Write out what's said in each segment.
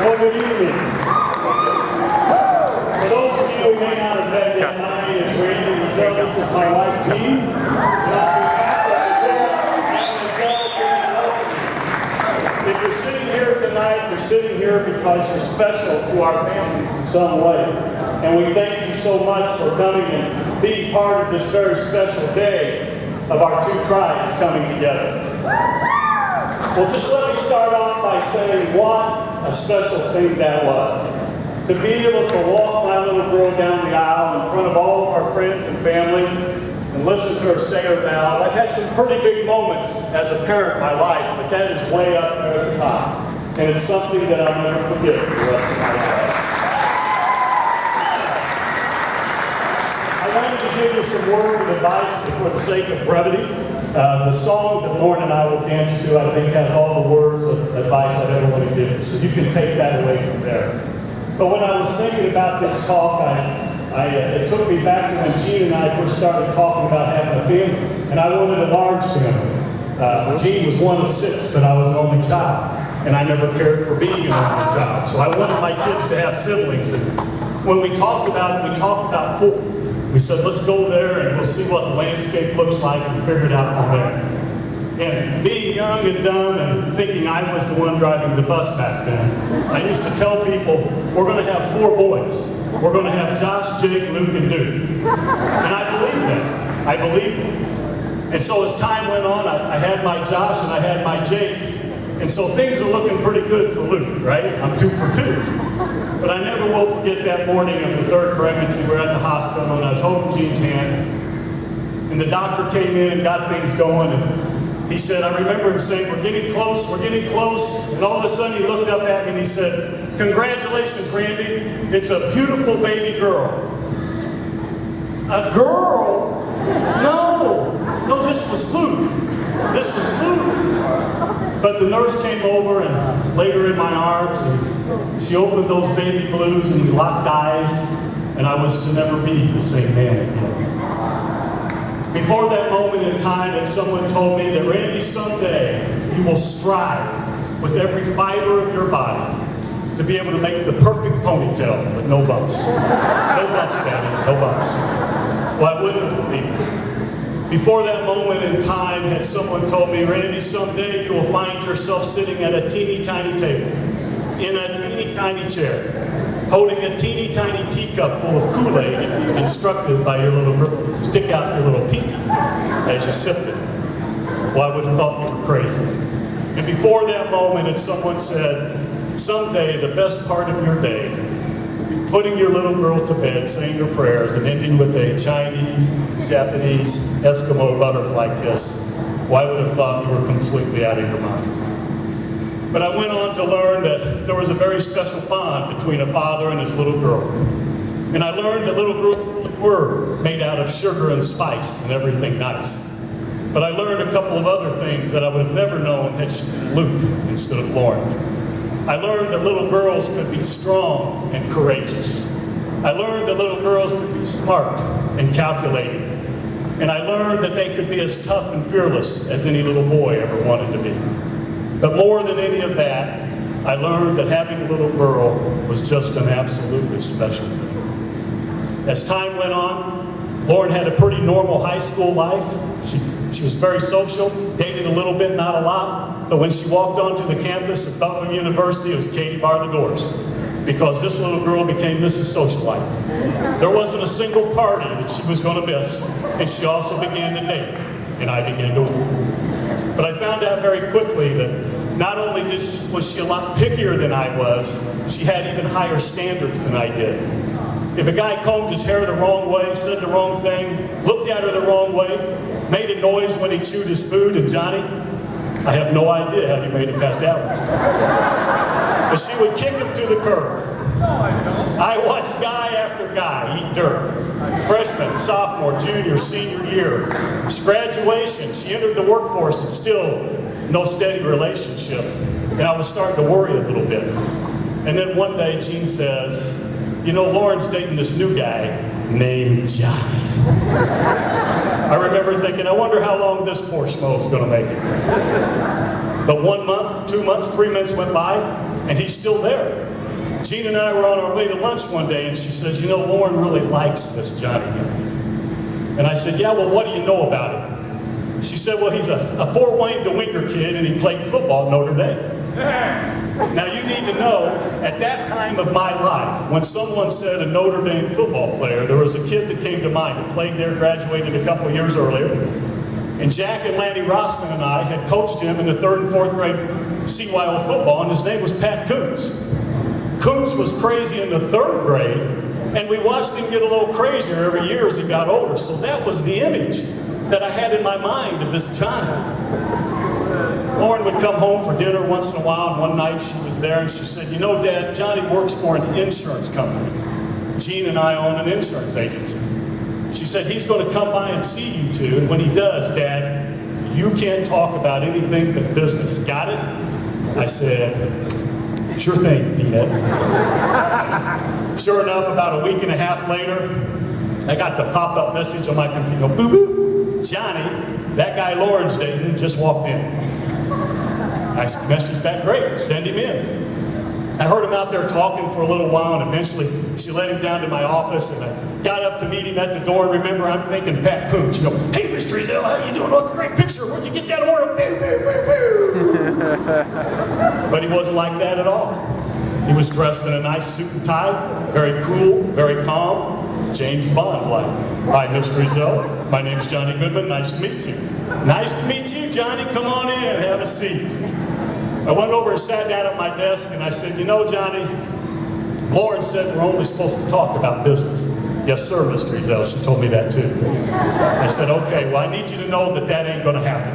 Well, good evening. For those of you who may not have met yet, my name is Randy Ezell. This is my wife, Jean. And on behalf of the board and Ezell, if you're sitting here tonight, you're sitting here because you're special to our family in some way. And we thank you so much for coming and being part of this very special day of our two tribes coming together. Well, just let me start off by saying what a special thing that was. To be able to walk my little girl down the aisle in front of all of our friends and family and listen to her say her vows. I've had some pretty big moments as a parent in my life, but that is way up there at the top. And it's something that I'll never forget for the rest of my life. I wanted to give you some words of advice for the sake of brevity. The song that Lauren and I will dance to, I think, has all the words of advice I've ever want to give you. So you can take that away from there. But when I was thinking about this talk, it took me back to when Jean and I first started talking about having a family. And I wanted a large family. Jean was one of 6, but I was an only child. And I never cared for being an only child. So I wanted my kids to have siblings. And when we talked about it, we talked about 4. We said, let's go there and we'll see what the landscape looks like and figure it out from there. And being young and dumb and thinking I was the one driving the bus back then, I used to tell people, we're going to have 4 boys. We're going to have Josh, Jake, Luke, and Duke. And I believed that. I believed it. And so as time went on, I had my Josh and I had my Jake. And so things are looking pretty good for Luke, right? I'm 2 for 2. But I never will forget that morning of the 3rd pregnancy. We're at the hospital and I was holding Jean's hand. And the doctor came in and got things going. And he said, I remember him saying, we're getting close, we're getting close. And all of a sudden he looked up at me and he said, congratulations, Randy. It's a beautiful baby girl. A girl? No, this was Luke. This was Luke. But the nurse came over and laid her in my arms, and she opened those baby blues, and we locked eyes, and I was to never be the same man again. Before that moment in time, that someone told me that, Randy, someday you will strive with every fiber of your body to be able to make the perfect ponytail with no bumps. No bumps, Daddy, no bumps. Well, I wouldn't have believed it. Before that moment in time, had someone told me, Randy, someday you will find yourself sitting at a teeny tiny table, in a teeny tiny chair, holding a teeny tiny teacup full of Kool-Aid, instructed by your little girl to stick out your little pinky as you sipped it. Well, I would have thought you were crazy. And before that moment, had someone said, someday the best part of your day, putting your little girl to bed, saying your prayers, and ending with a Chinese, Japanese, Eskimo butterfly kiss, well, I would have thought you were completely out of your mind. But I went on to learn that there was a very special bond between a father and his little girl. And I learned that little girls were made out of sugar and spice and everything nice. But I learned a couple of other things that I would have never known had she been Luke instead of Lauren. I learned that little girls could be strong and courageous. I learned that little girls could be smart and calculating. And I learned that they could be as tough and fearless as any little boy ever wanted to be. But more than any of that, I learned that having a little girl was just an absolutely special thing. As time went on, Lauren had a pretty normal high school life. She was very social, dated a little bit, not a lot. But when she walked onto the campus at Butler University, it was Katie bar the doors. Because this little girl became Mrs. Socialite. There wasn't a single party that she was going to miss. And she also began to date. And I began to work. But I found out very quickly that not only was she a lot pickier than I was, she had even higher standards than I did. If a guy combed his hair the wrong way, said the wrong thing, looked at her the wrong way, made a noise when he chewed his food, and Johnny, I have no idea how he made it past that one. But she would kick him to the curb. I watched guy after guy eat dirt. Freshman, sophomore, junior, senior year. Graduation, she entered the workforce and still no steady relationship. And I was starting to worry a little bit. And then one day Jean says, you know, Lauren's dating this new guy named Johnny. I remember thinking, I wonder how long this poor schmo's going to make it. But 1 month, 2 months, 3 months went by, and he's still there. Gene and I were on our way to lunch one day, and she says, you know, Lauren really likes this Johnny guy. And I said, yeah, well, what do you know about him? She said, well, he's a Fort Wayne DeWinker kid, and he played football at Notre Dame. Now, you need to know, at that time of my life, when someone said a Notre Dame football player, there was a kid that came to mind who played there, graduated a couple of years earlier. And Jack and Lanny Rossman and I had coached him in the 3rd and 4th grade CYO football, and his name was Pat Koontz. Koontz was crazy in the 3rd grade, and we watched him get a little crazier every year as he got older. So that was the image that I had in my mind of this Johnny. Lauren would come home for dinner once in a while, and one night she was there and she said, you know, Dad, Johnny works for an insurance company. Gene and I own an insurance agency. She said, he's going to come by and see you two, and when he does, Dad, you can't talk about anything but business. Got it? I said, sure thing, Peanut. Sure enough, about a week and a half later, I got the pop-up message on my computer, boo-boo, Johnny, that guy Lauren's dating, just walked in. I messaged back, great, send him in. I heard him out there talking for a little while, and eventually she led him down to my office, and I got up to meet him at the door, and remember, I'm thinking Pat Koontz, you know, hey, Mr. Ezell, how you doing? Oh, it's a great picture. Where'd you get that order? Boo, boo, boo, boo. But he wasn't like that at all. He was dressed in a nice suit and tie, very cool, very calm, James Bond-like. Hi, Mr. Ezell. My name's Johnny Goodman. Nice to meet you. Nice to meet you, Johnny. Come on in. Have a seat. I went over and sat down at my desk, and I said, you know, Johnny, Lauren said we're only supposed to talk about business. Yes, sir, Mr. Ezell. She told me that, too. I said, okay, well, I need you to know that that ain't going to happen.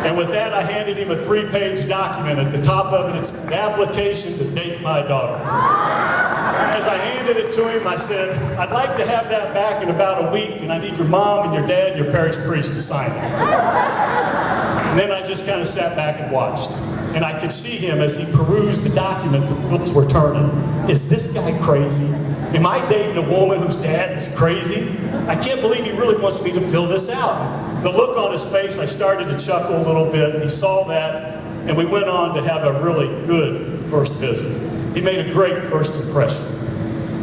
And with that, I handed him a 3-page document. At the top of it, it's an application to date my daughter. And as I handed it to him, I said, I'd like to have that back in about a week, and I need your mom and your dad and your parish priest to sign it. And then I just kind of sat back and watched. And I could see him as he perused the document, the wheels were turning. Is this guy crazy? Am I dating a woman whose dad is crazy? I can't believe he really wants me to fill this out. The look on his face, I started to chuckle a little bit. He saw that, and we went on to have a really good first visit. He made a great first impression.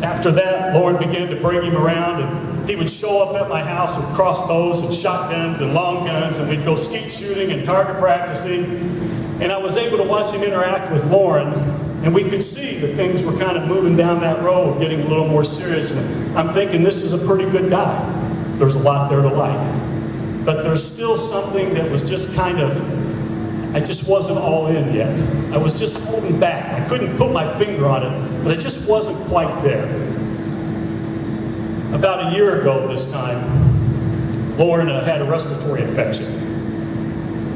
After that, Lauren began to bring him around, and he would show up at my house with crossbows and shotguns and long guns, and we'd go skeet shooting and target practicing. And I was able to watch him interact with Lauren, and we could see that things were kind of moving down that road, getting a little more serious. And I'm thinking, this is a pretty good guy. There's a lot there to like. But there's still something that was just kind of, I just wasn't all in yet. I was just holding back. I couldn't put my finger on it, but I just wasn't quite there. About a year ago this time, Lauren had a respiratory infection.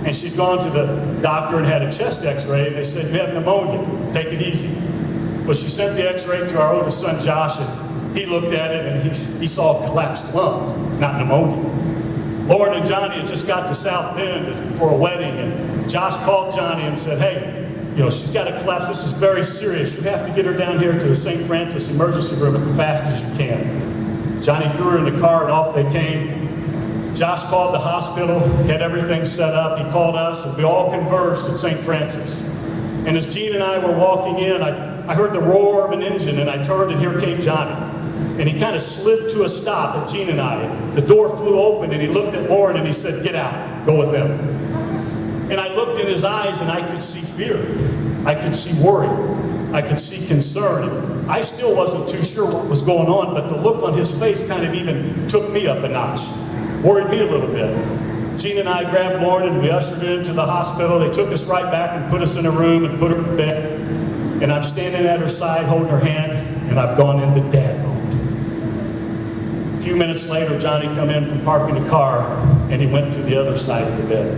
And she'd gone to the doctor and had a chest x-ray, and they said, you have pneumonia, take it easy. Well, she sent the x-ray to our oldest son, Josh, and he looked at it, and he saw a collapsed lung, not pneumonia. Lauren and Johnny had just got to South Bend for a wedding, and Josh called Johnny and said, hey, you know, she's got a collapse, this is very serious. You have to get her down here to the St. Francis emergency room as fast as you can. Johnny threw her in the car, and off they came. Josh called the hospital, he had everything set up, he called us, and we all converged at St. Francis. And as Gene and I were walking in, I heard the roar of an engine, and I turned, and here came Johnny. And he kind of slid to a stop at Gene and I. The door flew open, and he looked at Lauren, and he said, get out, go with them. And I looked in his eyes, and I could see fear. I could see worry. I could see concern. And I still wasn't too sure what was going on, but the look on his face kind of even took me up a notch. Worried me a little bit. Gene and I grabbed Lauren and we ushered her into the hospital. They took us right back and put us in a room and put her to bed. And I'm standing at her side holding her hand, and I've gone into dad mode. A few minutes later, Johnny come in from parking the car, and he went to the other side of the bed.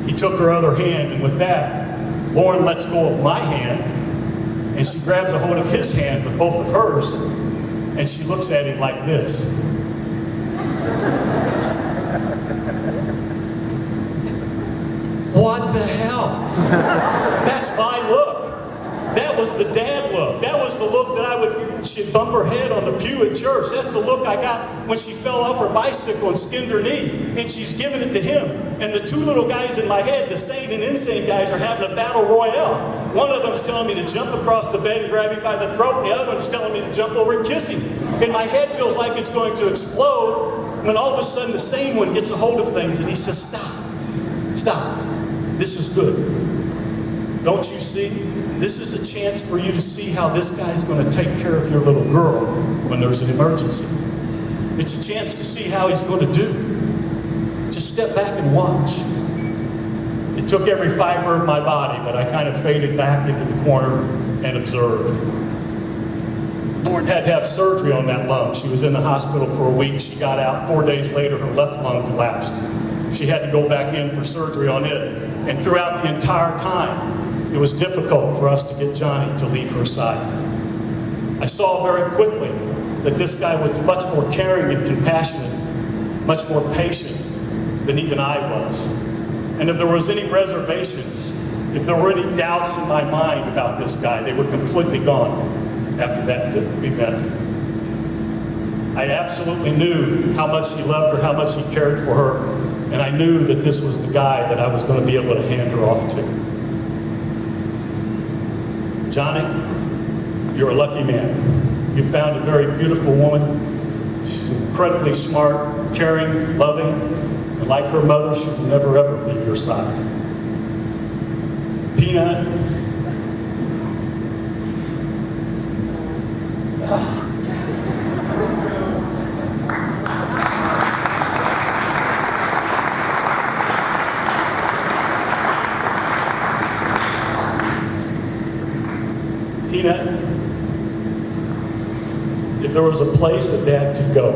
He took her other hand, and with that, Lauren lets go of my hand, and she grabs a hold of his hand with both of hers, and she looks at him like this. What the hell? That's my look. That was the dad look. That was the look that she'd bump her head on the pew at church. That's the look I got when she fell off her bicycle and skinned her knee. And she's giving it to him. And the two little guys in my head, the sane and insane guys, are having a battle royale. One of them's telling me to jump across the bed and grab him by the throat. And the other one's telling me to jump over and kiss him. And my head feels like it's going to explode when all of a sudden the sane one gets a hold of things and he says, stop. Stop. This is good. Don't you see? This is a chance for you to see how this guy's going to take care of your little girl when there's an emergency. It's a chance to see how he's going to do. Just step back and watch. It took every fiber of my body, but I kind of faded back into the corner and observed. Lauren had to have surgery on that lung. She was in the hospital for a week. She got out. 4 days later, her left lung collapsed. She had to go back in for surgery on it. And throughout the entire time, it was difficult for us to get Johnny to leave her side. I saw very quickly that this guy was much more caring and compassionate, much more patient than even I was. And if there was any reservations, if there were any doubts in my mind about this guy, they were completely gone after that event. I absolutely knew how much he loved her, how much he cared for her, and I knew that this was the guy that I was going to be able to hand her off to. Johnny, you're a lucky man. You found a very beautiful woman. She's incredibly smart, caring, loving, and like her mother, she will never ever leave your side. Peanut. Peanut, if there was a place a dad could go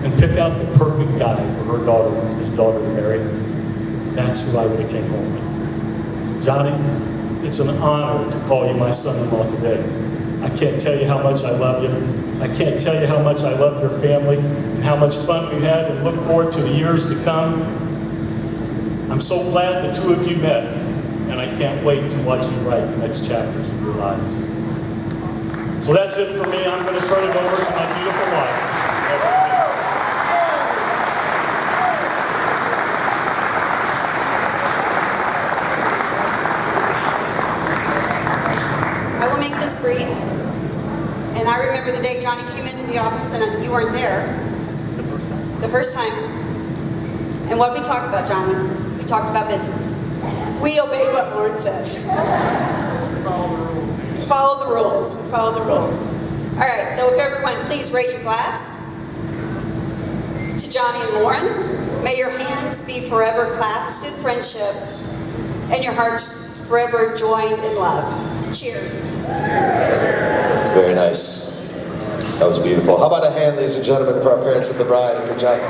and pick out the perfect guy for her daughter, his daughter to marry, that's who I would have came home with. Johnny, it's an honor to call you my son-in-law today. I can't tell you how much I love you. I can't tell you how much I love your family and how much fun we had and look forward to the years to come. I'm so glad the two of you met. And I can't wait to watch you write the next chapters of your lives. So that's it for me. I'm going to turn it over to my beautiful wife. I will make this brief. And I remember the day Johnny came into the office and you weren't there. The first time. And what did we talk about, Johnny? We talked about business. We obeyed what Lauren says. Follow the rules. Follow the rules. All right, so if everyone please raise your glass to Johnny and Lauren. May your hands be forever clasped in friendship and your hearts forever joined in love. Cheers. Very nice. That was beautiful. How about a hand, ladies and gentlemen, for our parents of the bride? Good job.